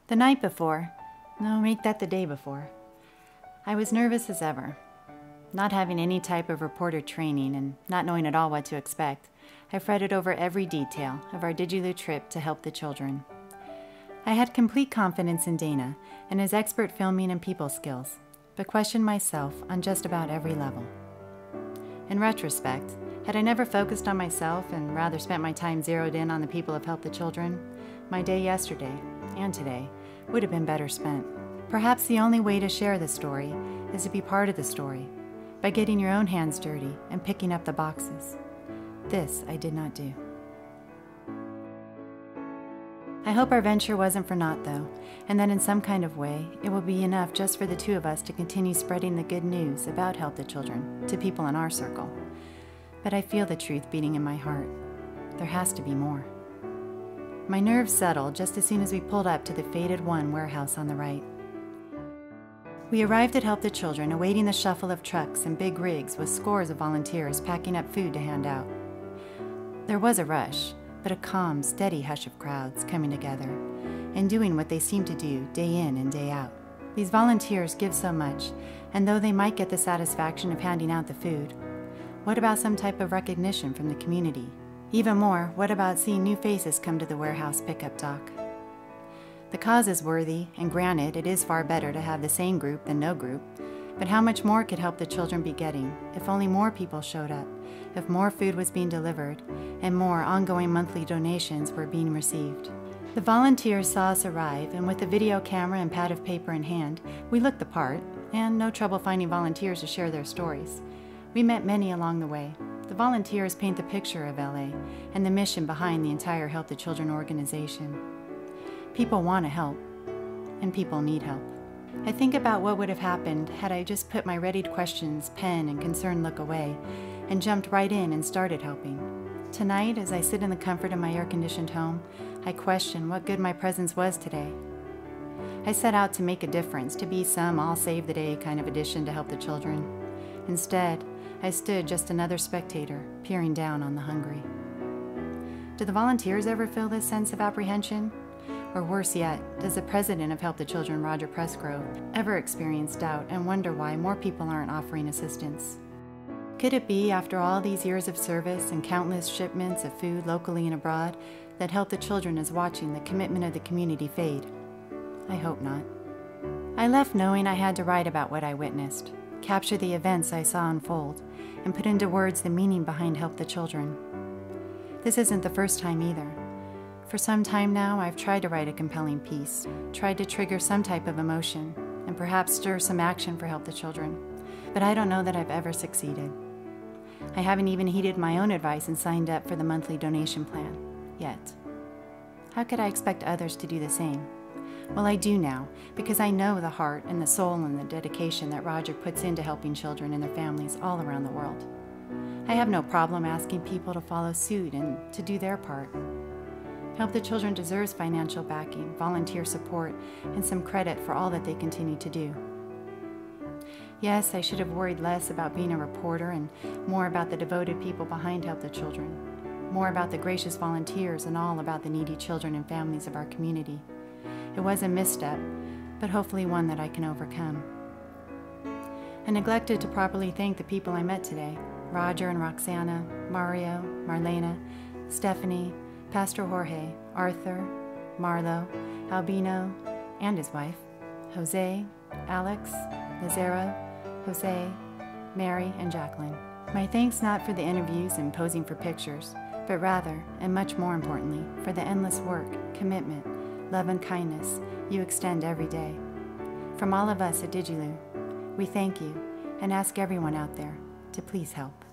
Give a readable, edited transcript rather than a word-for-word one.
The night before, no, make that the day before, I was nervous as ever. Not having any type of reporter training and not knowing at all what to expect, I fretted over every detail of our Digiloo trip to help the children. I had complete confidence in Dana and his expert filming and people skills, but questioned myself on just about every level. In retrospect, had I never focused on myself and rather spent my time zeroed in on the people of Help the Children, my day yesterday and today would have been better spent. Perhaps the only way to share this story is to be part of the story, by getting your own hands dirty and picking up the boxes. This I did not do. I hope our venture wasn't for naught though, and that in some kind of way, it will be enough just for the two of us to continue spreading the good news about Help the Children to people in our circle. But I feel the truth beating in my heart. There has to be more. My nerves settled just as soon as we pulled up to the Faded One warehouse on the right. We arrived at Help the Children, awaiting the shuffle of trucks and big rigs with scores of volunteers packing up food to hand out. There was a rush, but a calm, steady hush of crowds coming together and doing what they seem to do day in and day out. These volunteers give so much, and though they might get the satisfaction of handing out the food, what about some type of recognition from the community? Even more, what about seeing new faces come to the warehouse pickup dock? The cause is worthy, and granted, it is far better to have the same group than no group, but how much more could Help the Children be getting if only more people showed up, if more food was being delivered, and more ongoing monthly donations were being received? The volunteers saw us arrive, and with a video camera and pad of paper in hand, we looked the part, and no trouble finding volunteers to share their stories. We met many along the way. The volunteers paint the picture of LA and the mission behind the entire Help the Children organization. People want to help, and people need help. I think about what would have happened had I just put my readied questions, pen, and concerned look away, and jumped right in and started helping. Tonight, as I sit in the comfort of my air-conditioned home, I question what good my presence was today. I set out to make a difference, to be some I'll-save-the-day kind of addition to Help the Children. Instead, I stood just another spectator, peering down on the hungry. Do the volunteers ever feel this sense of apprehension? Or worse yet, does the president of Help the Children, Roger Presgrove, ever experience doubt and wonder why more people aren't offering assistance? Could it be, after all these years of service and countless shipments of food locally and abroad, that Help the Children is watching the commitment of the community fade? I hope not. I left knowing I had to write about what I witnessed, capture the events I saw unfold, and put into words the meaning behind Help the Children. This isn't the first time either. For some time now, I've tried to write a compelling piece, tried to trigger some type of emotion, and perhaps stir some action for Help the Children, but I don't know that I've ever succeeded. I haven't even heeded my own advice and signed up for the monthly donation plan, yet. How could I expect others to do the same? Well, I do now, because I know the heart and the soul and the dedication that Roger puts into helping children and their families all around the world. I have no problem asking people to follow suit and to do their part. Help the Children deserves financial backing, volunteer support, and some credit for all that they continue to do. Yes, I should have worried less about being a reporter and more about the devoted people behind Help the Children, more about the gracious volunteers and all about the needy children and families of our community. It was a misstep, but hopefully one that I can overcome. I neglected to properly thank the people I met today: Roger and Roxana, Mario, Marlena, Stephanie, Pastor Jorge, Arthur, Marlo, Albino, and his wife, Jose, Alex, Lazaro, Jose, Mary, and Jacqueline. My thanks not for the interviews and posing for pictures, but rather, and much more importantly, for the endless work, commitment, love, and kindness you extend every day. From all of us at Digiloo, we thank you and ask everyone out there to please help.